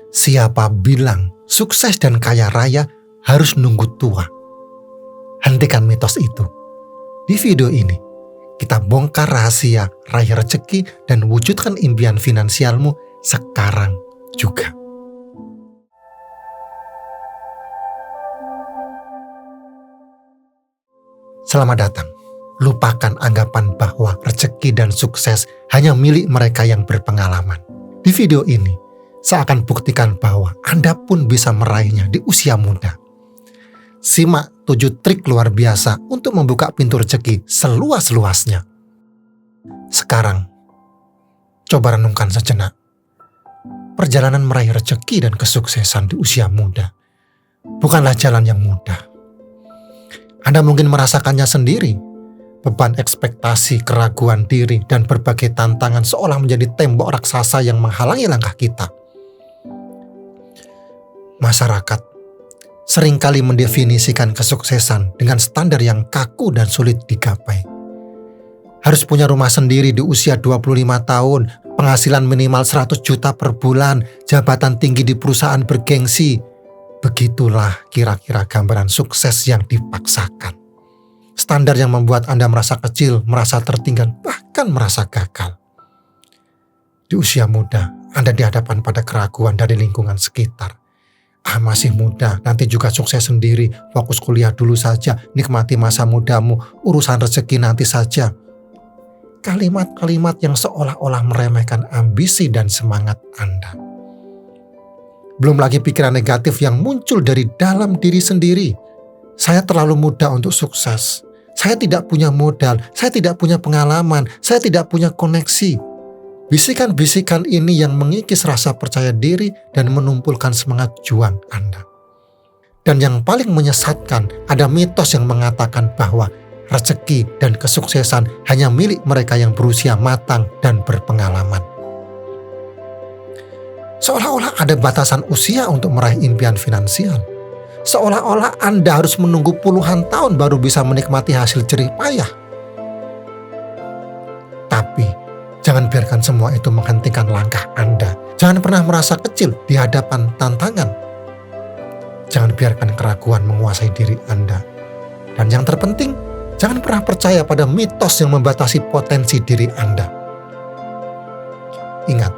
Siapa bilang sukses dan kaya raya harus nunggu tua? Hentikan mitos itu. Di video ini, kita bongkar rahasia raih rezeki dan wujudkan impian finansialmu sekarang juga. Selamat datang. Lupakan anggapan bahwa rezeki dan sukses hanya milik mereka yang berpengalaman. Di video ini, saya akan buktikan bahwa Anda pun bisa meraihnya di usia muda. Simak 7 trik luar biasa untuk membuka pintu rezeki seluas-luasnya. Sekarang, coba renungkan sejenak. Perjalanan meraih rezeki dan kesuksesan di usia muda bukanlah jalan yang mudah. Anda mungkin merasakannya sendiri. Beban ekspektasi, keraguan diri, dan berbagai tantangan seolah menjadi tembok raksasa yang menghalangi langkah kita. Masyarakat seringkali mendefinisikan kesuksesan dengan standar yang kaku dan sulit digapai. Harus punya rumah sendiri di usia 25 tahun, penghasilan minimal 100 juta per bulan, jabatan tinggi di perusahaan bergengsi. Begitulah kira-kira gambaran sukses yang dipaksakan. Standar yang membuat Anda merasa kecil, merasa tertinggal, bahkan merasa gagal. Di usia muda, Anda dihadapkan pada keraguan dari lingkungan sekitar. Masih muda, nanti juga sukses sendiri, fokus kuliah dulu saja, nikmati masa mudamu, urusan rezeki nanti saja. Kalimat-kalimat yang seolah-olah meremehkan ambisi dan semangat Anda. Belum lagi pikiran negatif yang muncul dari dalam diri sendiri. Saya terlalu muda untuk sukses. Saya tidak punya modal, saya tidak punya pengalaman, saya tidak punya koneksi. Bisikan-bisikan ini yang mengikis rasa percaya diri dan menumpulkan semangat juang Anda. Dan yang paling menyesatkan, ada mitos yang mengatakan bahwa rezeki dan kesuksesan hanya milik mereka yang berusia matang dan berpengalaman. Seolah-olah ada batasan usia untuk meraih impian finansial. Seolah-olah Anda harus menunggu puluhan tahun baru bisa menikmati hasil jerih payah. Tapi, jangan biarkan semua itu menghentikan langkah Anda. Jangan pernah merasa kecil di hadapan tantangan. Jangan biarkan keraguan menguasai diri Anda. Dan yang terpenting, jangan pernah percaya pada mitos yang membatasi potensi diri Anda. Ingat,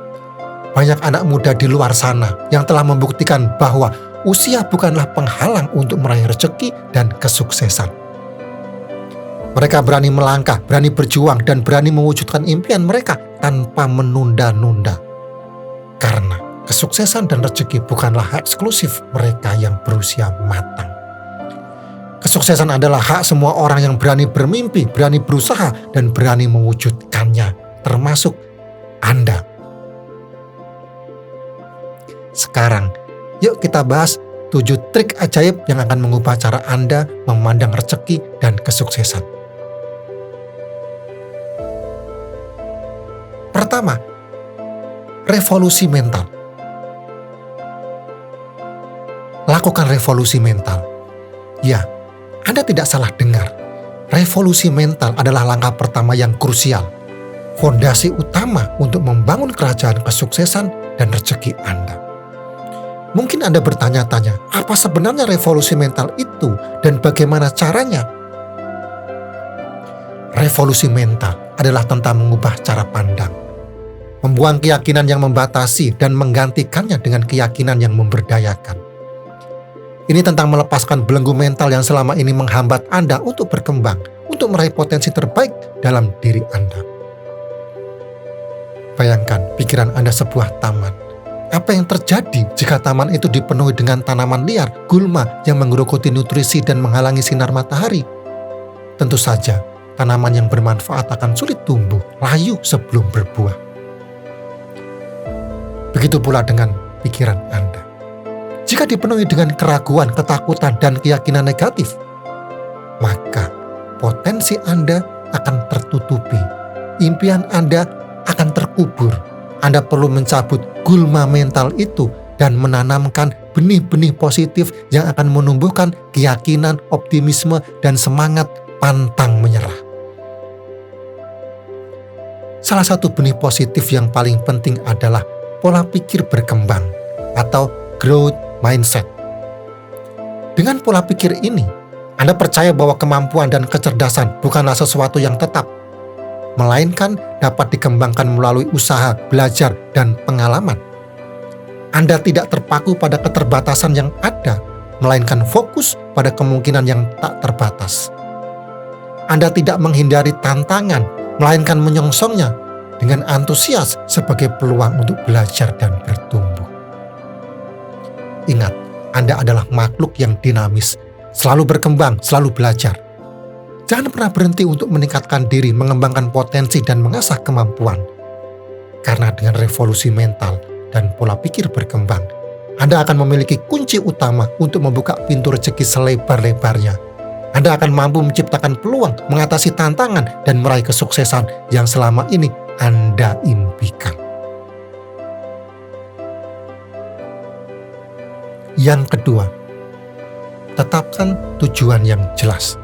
banyak anak muda di luar sana yang telah membuktikan bahwa usia bukanlah penghalang untuk meraih rezeki dan kesuksesan. Mereka berani melangkah, berani berjuang, dan berani mewujudkan impian mereka tanpa menunda-nunda. Karena kesuksesan dan rezeki bukanlah hak eksklusif mereka yang berusia matang. Kesuksesan adalah hak semua orang yang berani bermimpi, berani berusaha, dan berani mewujudkannya, termasuk Anda. Sekarang, yuk kita bahas 7 trik ajaib yang akan mengubah cara Anda memandang rezeki dan kesuksesan. Pertama, revolusi mental. Lakukan revolusi mental. Ya, Anda tidak salah dengar. Revolusi mental adalah langkah pertama yang krusial. Fondasi utama untuk membangun kerajaan kesuksesan dan rezeki Anda. Mungkin Anda bertanya-tanya, apa sebenarnya revolusi mental itu dan bagaimana caranya? Revolusi mental adalah tentang mengubah cara pandang, membuang keyakinan yang membatasi dan menggantikannya dengan keyakinan yang memberdayakan. Ini tentang melepaskan belenggu mental yang selama ini menghambat Anda untuk berkembang, untuk meraih potensi terbaik dalam diri Anda. Bayangkan pikiran Anda sebuah taman. Apa yang terjadi jika taman itu dipenuhi dengan tanaman liar, gulma yang menggerogoti nutrisi dan menghalangi sinar matahari? Tentu saja, tanaman yang bermanfaat akan sulit tumbuh, layu sebelum berbuah. Begitu pula dengan pikiran Anda. Jika dipenuhi dengan keraguan, ketakutan, dan keyakinan negatif, maka potensi Anda akan tertutupi. Impian Anda akan terkubur. Anda perlu mencabut gulma mental itu dan menanamkan benih-benih positif yang akan menumbuhkan keyakinan, optimisme, dan semangat pantang menyerah. Salah satu benih positif yang paling penting adalah pola pikir berkembang atau growth mindset. Dengan pola pikir ini, Anda percaya bahwa kemampuan dan kecerdasan bukanlah sesuatu yang tetap, melainkan dapat dikembangkan melalui usaha, belajar, dan pengalaman. Anda tidak terpaku pada keterbatasan yang ada, melainkan fokus pada kemungkinan yang tak terbatas. Anda tidak menghindari tantangan, melainkan menyongsongnya dengan antusias sebagai peluang untuk belajar dan bertumbuh. Ingat, Anda adalah makhluk yang dinamis, selalu berkembang, selalu belajar. Jangan pernah berhenti untuk meningkatkan diri, mengembangkan potensi, dan mengasah kemampuan. Karena dengan revolusi mental dan pola pikir berkembang, Anda akan memiliki kunci utama untuk membuka pintu rezeki selebar-lebarnya. Anda akan mampu menciptakan peluang, mengatasi tantangan, dan meraih kesuksesan yang selama ini Anda impikan. Yang kedua, tetapkan tujuan yang jelas.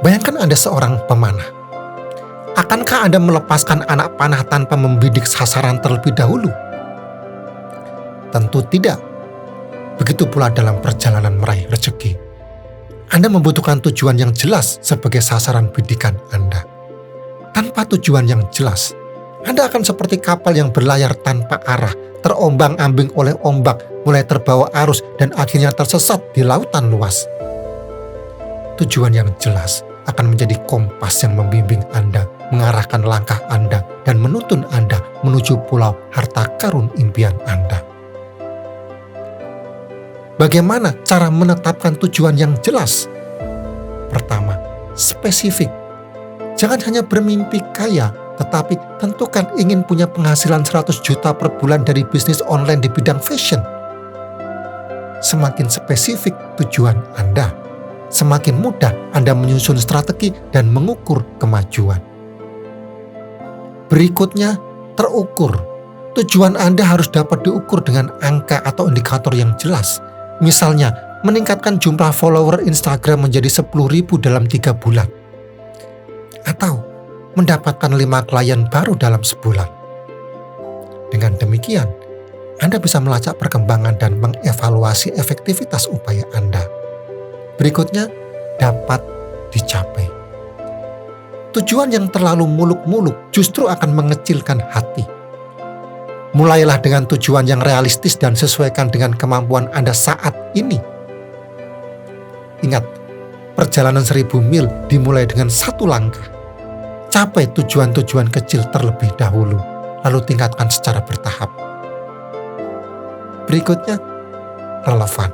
Bayangkan Anda seorang pemanah. Akankah Anda melepaskan anak panah tanpa membidik sasaran terlebih dahulu? Tentu tidak. Begitu pula dalam perjalanan meraih rezeki. Anda membutuhkan tujuan yang jelas sebagai sasaran bidikan Anda. Tanpa tujuan yang jelas, Anda akan seperti kapal yang berlayar tanpa arah, terombang-ambing oleh ombak, mulai terbawa arus, dan akhirnya tersesat di lautan luas. Tujuan yang jelas akan menjadi kompas yang membimbing Anda, mengarahkan langkah Anda, dan menuntun Anda menuju pulau harta karun impian Anda. Bagaimana cara menetapkan tujuan yang jelas? Pertama, spesifik. Jangan hanya bermimpi kaya, tetapi tentukan ingin punya penghasilan 100 juta per bulan dari bisnis online di bidang fashion. Semakin spesifik tujuan Anda, semakin mudah Anda menyusun strategi dan mengukur kemajuan. Berikutnya, terukur. Tujuan Anda harus dapat diukur dengan angka atau indikator yang jelas. Misalnya, meningkatkan jumlah follower Instagram menjadi 10.000 dalam 3 bulan. Atau, mendapatkan 5 klien baru dalam sebulan. Dengan demikian, Anda bisa melacak perkembangan dan mengevaluasi efektivitas upaya Anda. Berikutnya, dapat dicapai. Tujuan yang terlalu muluk-muluk justru akan mengecilkan hati. Mulailah dengan tujuan yang realistis dan sesuaikan dengan kemampuan Anda saat ini. Ingat, perjalanan 1000 mil dimulai dengan 1 langkah. Capai tujuan-tujuan kecil terlebih dahulu, lalu tingkatkan secara bertahap. Berikutnya, relevan.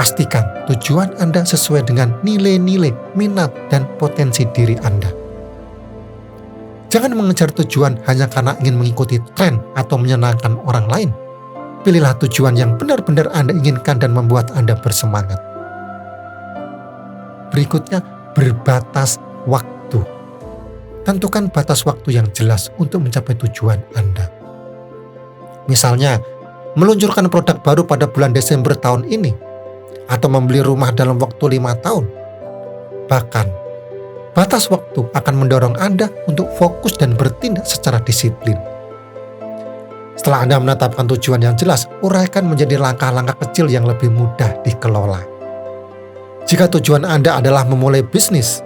Pastikan tujuan Anda sesuai dengan nilai-nilai, minat, dan potensi diri Anda. Jangan mengejar tujuan hanya karena ingin mengikuti tren atau menyenangkan orang lain. Pilihlah tujuan yang benar-benar Anda inginkan dan membuat Anda bersemangat. Berikutnya, berbatas waktu. Tentukan batas waktu yang jelas untuk mencapai tujuan Anda. Misalnya, meluncurkan produk baru pada bulan Desember tahun ini, atau membeli rumah dalam waktu 5 tahun. Bahkan, batas waktu akan mendorong Anda untuk fokus dan bertindak secara disiplin. Setelah Anda menetapkan tujuan yang jelas, uraikan menjadi langkah-langkah kecil yang lebih mudah dikelola. Jika tujuan Anda adalah memulai bisnis,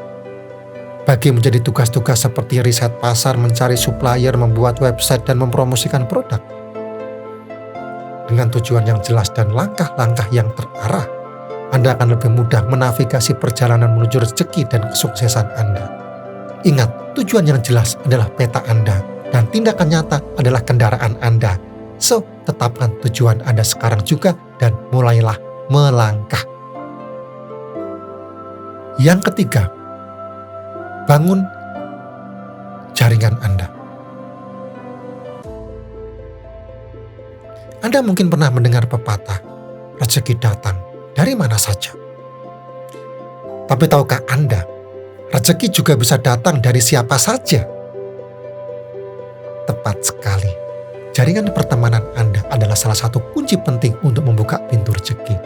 bagi menjadi tugas-tugas seperti riset pasar, mencari supplier, membuat website, dan mempromosikan produk. Dengan tujuan yang jelas dan langkah-langkah yang terarah, Anda akan lebih mudah menavigasi perjalanan menuju rezeki dan kesuksesan Anda. Ingat, tujuan yang jelas adalah peta Anda, dan tindakan nyata adalah kendaraan Anda. So, tetapkan tujuan Anda sekarang juga dan mulailah melangkah. Yang ketiga, bangun jaringan Anda. Anda mungkin pernah mendengar pepatah, rezeki datang dari mana saja. Tapi tahukah Anda, rezeki juga bisa datang dari siapa saja? Tepat sekali. Jaringan pertemanan Anda adalah salah satu kunci penting untuk membuka pintu rezeki.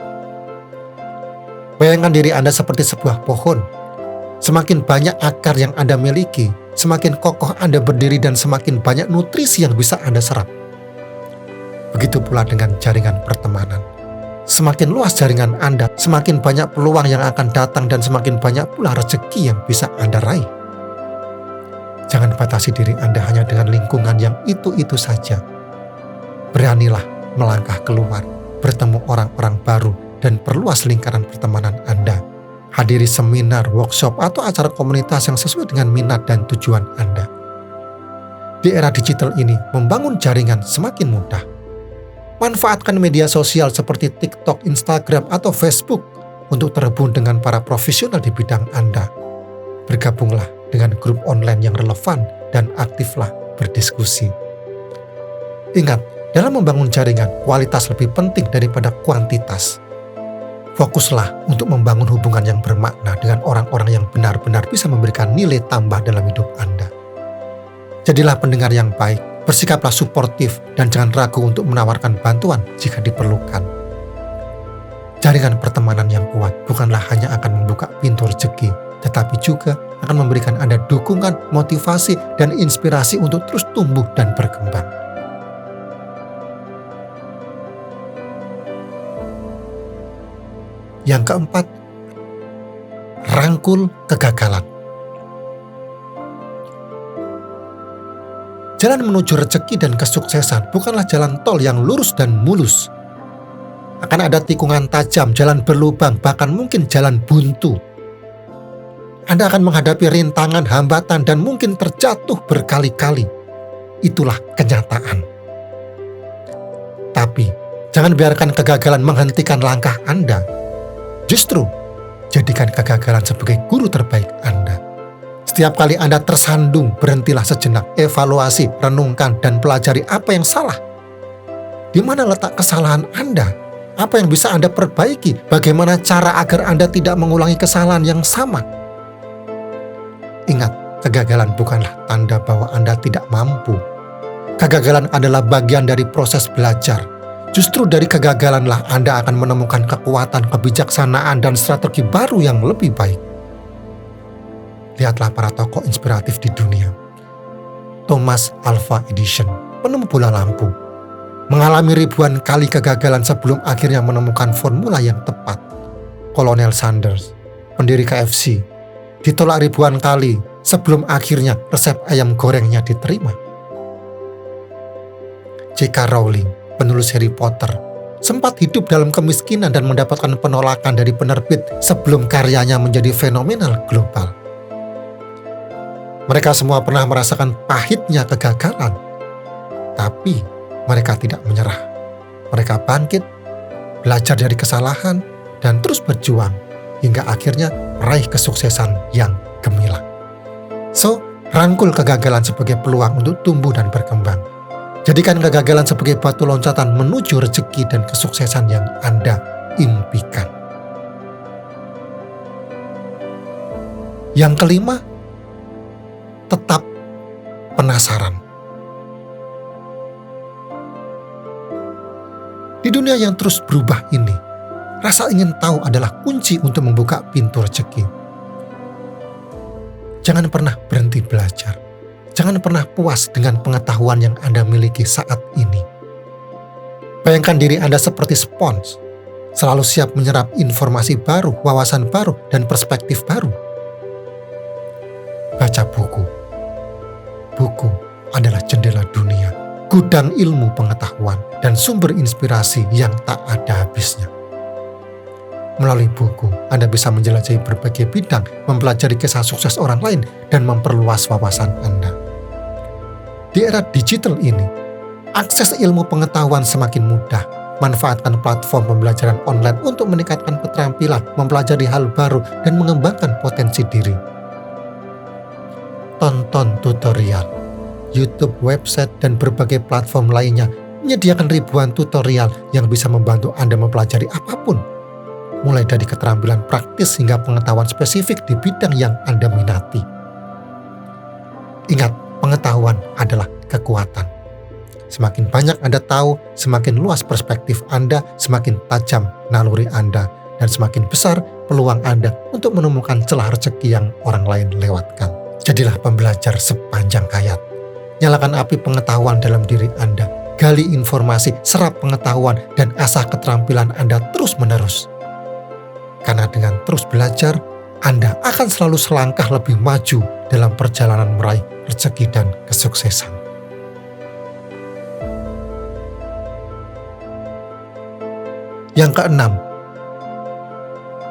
Bayangkan diri Anda seperti sebuah pohon. Semakin banyak akar yang Anda miliki, semakin kokoh Anda berdiri dan semakin banyak nutrisi yang bisa Anda serap. Begitu pula dengan jaringan pertemanan. Semakin luas jaringan Anda, semakin banyak peluang yang akan datang dan semakin banyak pula rezeki yang bisa Anda raih. Jangan batasi diri Anda hanya dengan lingkungan yang itu-itu saja. Beranilah melangkah keluar, bertemu orang-orang baru, dan perluas lingkaran pertemanan Anda. Hadiri seminar, workshop, atau acara komunitas yang sesuai dengan minat dan tujuan Anda. Di era digital ini, membangun jaringan semakin mudah. Manfaatkan media sosial seperti TikTok, Instagram, atau Facebook untuk terhubung dengan para profesional di bidang Anda. Bergabunglah dengan grup online yang relevan dan aktiflah berdiskusi. Ingat, dalam membangun jaringan, kualitas lebih penting daripada kuantitas. Fokuslah untuk membangun hubungan yang bermakna dengan orang-orang yang benar-benar bisa memberikan nilai tambah dalam hidup Anda. Jadilah pendengar yang baik, bersikaplah suportif, dan jangan ragu untuk menawarkan bantuan jika diperlukan. Jaringan pertemanan yang kuat bukanlah hanya akan membuka pintu rezeki, tetapi juga akan memberikan Anda dukungan, motivasi, dan inspirasi untuk terus tumbuh dan berkembang. Yang keempat, rangkul kegagalan. Jalan menuju rezeki dan kesuksesan bukanlah jalan tol yang lurus dan mulus. Akan ada tikungan tajam, jalan berlubang, bahkan mungkin jalan buntu. Anda akan menghadapi rintangan, hambatan, dan mungkin terjatuh berkali-kali. Itulah kenyataan. Tapi, jangan biarkan kegagalan menghentikan langkah Anda. Justru, jadikan kegagalan sebagai guru terbaik Anda. Setiap kali Anda tersandung, berhentilah sejenak, evaluasi, renungkan, dan pelajari apa yang salah. Di mana letak kesalahan Anda? Apa yang bisa Anda perbaiki? Bagaimana cara agar Anda tidak mengulangi kesalahan yang sama? Ingat, kegagalan bukanlah tanda bahwa Anda tidak mampu. Kegagalan adalah bagian dari proses belajar. Justru dari kegagalanlah Anda akan menemukan kekuatan, kebijaksanaan, dan strategi baru yang lebih baik. Lihatlah para tokoh inspiratif di dunia. Thomas Alva Edison, penemu bola lampu, mengalami ribuan kali kegagalan sebelum akhirnya menemukan formula yang tepat. Kolonel Sanders, pendiri KFC, ditolak ribuan kali sebelum akhirnya resep ayam gorengnya diterima. J.K. Rowling, penulis Harry Potter, sempat hidup dalam kemiskinan dan mendapatkan penolakan dari penerbit sebelum karyanya menjadi fenomenal global. Mereka semua pernah merasakan pahitnya kegagalan, tapi mereka tidak menyerah. Mereka bangkit, belajar dari kesalahan, dan terus berjuang hingga akhirnya meraih kesuksesan yang gemilang. So, rangkul kegagalan sebagai peluang untuk tumbuh dan berkembang. Jadikan kegagalan sebagai batu loncatan menuju rezeki dan kesuksesan yang Anda impikan. Yang kelima, tetap penasaran. Di dunia yang terus berubah ini, rasa ingin tahu adalah kunci untuk membuka pintu rezeki. Jangan pernah berhenti belajar. Jangan pernah puas dengan pengetahuan yang Anda miliki saat ini. Bayangkan diri Anda seperti spons, selalu siap menyerap informasi baru, wawasan baru, dan perspektif baru. Baca buku. Buku adalah jendela dunia, gudang ilmu pengetahuan, dan sumber inspirasi yang tak ada habisnya. Melalui buku, Anda bisa menjelajahi berbagai bidang, mempelajari kisah sukses orang lain, dan memperluas wawasan Anda. Di era digital ini, akses ilmu pengetahuan semakin mudah. Manfaatkan platform pembelajaran online untuk meningkatkan keterampilan, mempelajari hal baru, dan mengembangkan potensi diri. Tonton tutorial. YouTube, website, dan berbagai platform lainnya menyediakan ribuan tutorial yang bisa membantu Anda mempelajari apapun, mulai dari keterampilan praktis hingga pengetahuan spesifik di bidang yang Anda minati. Ingat, pengetahuan adalah kekuatan. Semakin banyak Anda tahu, semakin luas perspektif Anda, semakin tajam naluri Anda, dan semakin besar peluang Anda untuk menemukan celah rezeki yang orang lain lewatkan. Jadilah pembelajar sepanjang hayat. Nyalakan api pengetahuan dalam diri Anda. gali informasi, serap pengetahuan, dan asah keterampilan Anda terus-menerus. Karena dengan terus belajar, Anda akan selalu selangkah lebih maju dalam perjalanan meraih rezeki dan kesuksesan. Yang keenam,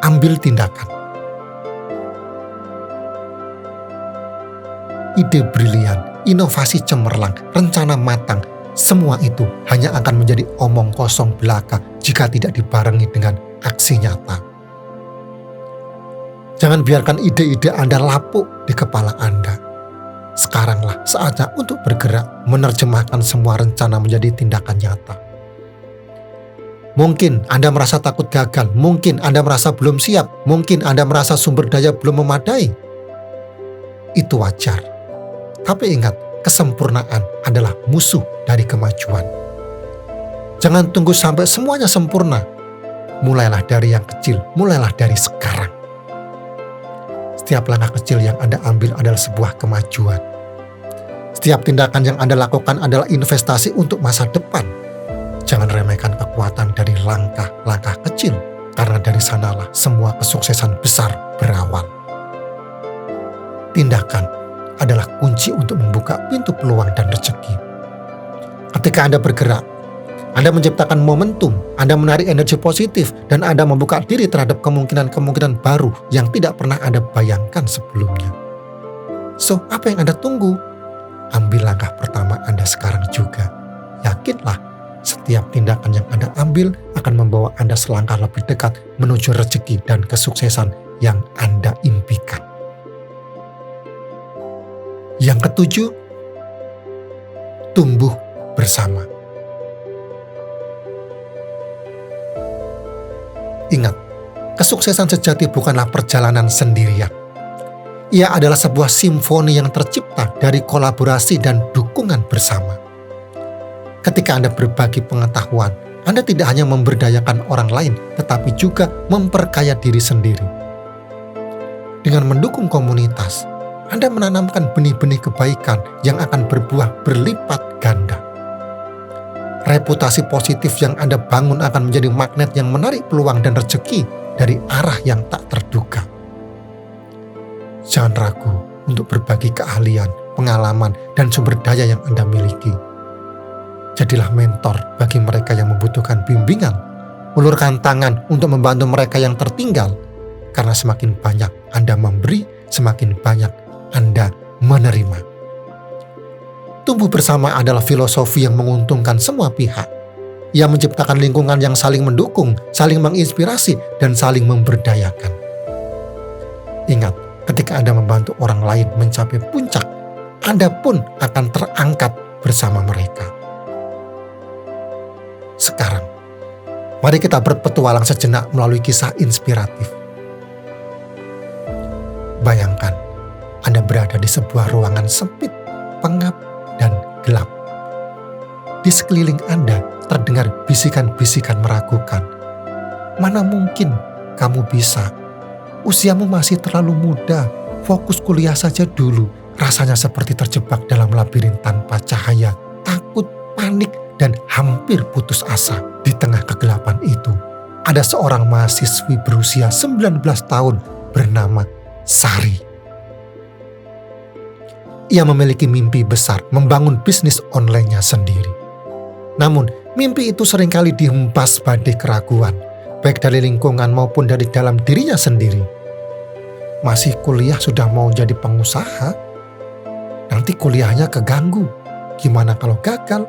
ambil tindakan. Ide brilian, inovasi cemerlang, rencana matang, semua itu hanya akan menjadi omong kosong belaka jika tidak dibarengi dengan aksi nyata. Jangan biarkan ide-ide Anda lapuk di kepala Anda. Sekaranglah saatnya untuk bergerak, menerjemahkan semua rencana menjadi tindakan nyata. Mungkin Anda merasa takut gagal, mungkin Anda merasa belum siap, mungkin Anda merasa sumber daya belum memadai. Itu wajar. Tapi ingat, kesempurnaan adalah musuh dari kemajuan. Jangan tunggu sampai semuanya sempurna. Mulailah dari yang kecil, mulailah dari sekarang. Setiap langkah kecil yang Anda ambil adalah sebuah kemajuan. Setiap tindakan yang Anda lakukan adalah investasi untuk masa depan. Jangan remehkan kekuatan dari langkah-langkah kecil, karena dari sanalah semua kesuksesan besar berawal. Tindakan adalah kunci untuk membuka pintu peluang dan rezeki. Ketika Anda bergerak, Anda menciptakan momentum, Anda menarik energi positif, dan Anda membuka diri terhadap kemungkinan-kemungkinan baru yang tidak pernah Anda bayangkan sebelumnya. So, apa yang Anda tunggu? Ambil langkah pertama Anda sekarang juga. Yakinlah, setiap tindakan yang Anda ambil akan membawa Anda selangkah lebih dekat menuju rezeki dan kesuksesan yang Anda impikan. Yang ketujuh, tumbuh bersama. Ingat, kesuksesan sejati bukanlah perjalanan sendirian. Ia adalah sebuah simfoni yang tercipta dari kolaborasi dan dukungan bersama. Ketika Anda berbagi pengetahuan, Anda tidak hanya memberdayakan orang lain, tetapi juga memperkaya diri sendiri. Dengan mendukung komunitas, Anda menanamkan benih-benih kebaikan yang akan berbuah berlipat ganda. Reputasi positif yang Anda bangun akan menjadi magnet yang menarik peluang dan rezeki dari arah yang tak terduga. Jangan ragu untuk berbagi keahlian, pengalaman, dan sumber daya yang Anda miliki. Jadilah mentor bagi mereka yang membutuhkan bimbingan. Ulurkan tangan untuk membantu mereka yang tertinggal. Karena semakin banyak Anda memberi, semakin banyak Anda menerima. Tumbuh bersama adalah filosofi yang menguntungkan semua pihak. Ia menciptakan lingkungan yang saling mendukung, saling menginspirasi, dan saling memberdayakan. Ingat, ketika Anda membantu orang lain mencapai puncak, Anda pun akan terangkat bersama mereka. Sekarang, mari kita berpetualang sejenak melalui kisah inspiratif. Bayangkan, Anda berada di sebuah ruangan sempit, pengap, dan gelap. Di sekeliling Anda terdengar bisikan-bisikan meragukan. Mana mungkin kamu bisa? Usiamu masih terlalu muda, fokus kuliah saja dulu. Rasanya seperti terjebak dalam labirin tanpa cahaya, takut, panik, dan hampir putus asa. Di tengah kegelapan itu, ada seorang mahasiswi berusia 19 tahun bernama Sari. Ia memiliki mimpi besar membangun bisnis online-nya sendiri. Namun, mimpi itu seringkali dihempas badai keraguan, baik dari lingkungan maupun dari dalam dirinya sendiri. Masih kuliah sudah mau jadi pengusaha? Nanti kuliahnya keganggu. Gimana kalau gagal?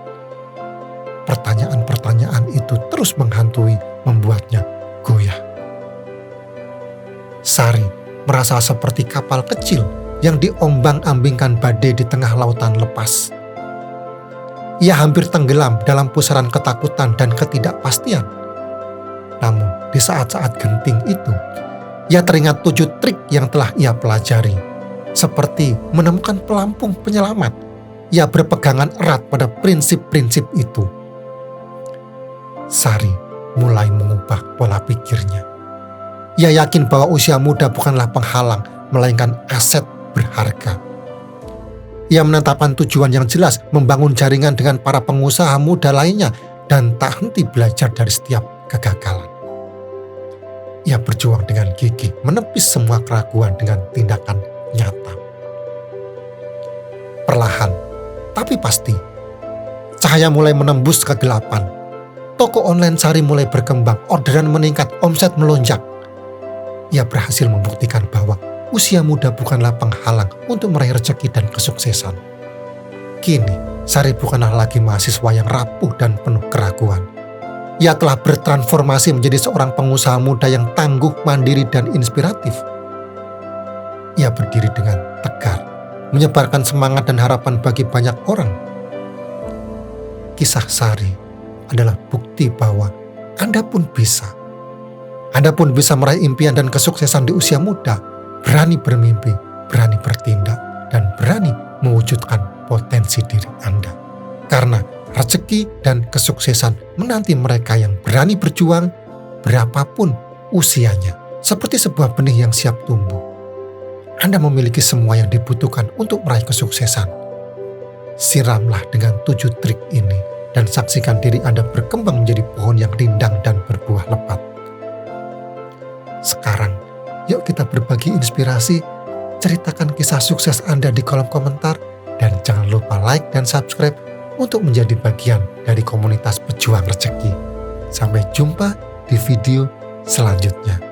Pertanyaan-pertanyaan itu terus menghantui, membuatnya goyah. Sari merasa seperti kapal kecil yang diombang-ambingkan badai di tengah lautan lepas. Ia hampir tenggelam dalam pusaran ketakutan dan ketidakpastian. Namun, di saat-saat genting itu, ia teringat 7 trik yang telah ia pelajari. Seperti menemukan pelampung penyelamat, ia berpegangan erat pada prinsip-prinsip itu. Sari mulai mengubah pola pikirnya. Ia yakin bahwa usia muda bukanlah penghalang, melainkan aset berharga. Ia menetapkan tujuan yang jelas, membangun jaringan dengan para pengusaha muda lainnya, dan tak henti belajar dari setiap kegagalan. Ia berjuang dengan gigih, menepis semua keraguan dengan tindakan nyata. Perlahan, tapi pasti, cahaya mulai menembus kegelapan. Toko online Sari mulai berkembang, orderan meningkat, omset melonjak. Ia berhasil membuktikan bahwa usia muda bukanlah penghalang untuk meraih rezeki dan kesuksesan. Kini, Sari bukanlah lagi mahasiswa yang rapuh dan penuh keraguan. Ia telah bertransformasi menjadi seorang pengusaha muda yang tangguh, mandiri, dan inspiratif. Ia berdiri dengan tegar, menyebarkan semangat dan harapan bagi banyak orang. Kisah Sari adalah bukti bahwa Anda pun bisa. Anda pun bisa meraih impian dan kesuksesan di usia muda, berani bermimpi, berani bertindak, dan berani mewujudkan potensi diri Anda. Karena rezeki dan kesuksesan menanti mereka yang berani berjuang berapapun usianya. Seperti sebuah benih yang siap tumbuh. Anda memiliki semua yang dibutuhkan untuk meraih kesuksesan. Siramlah dengan 7 trik ini dan saksikan diri Anda berkembang menjadi pohon yang rindang dan berbuah lebat. Sekarang, yuk kita berbagi inspirasi, ceritakan kisah sukses Anda di kolom komentar, dan jangan lupa like dan subscribe untuk menjadi bagian dari komunitas pejuang rezeki. Sampai jumpa di video selanjutnya.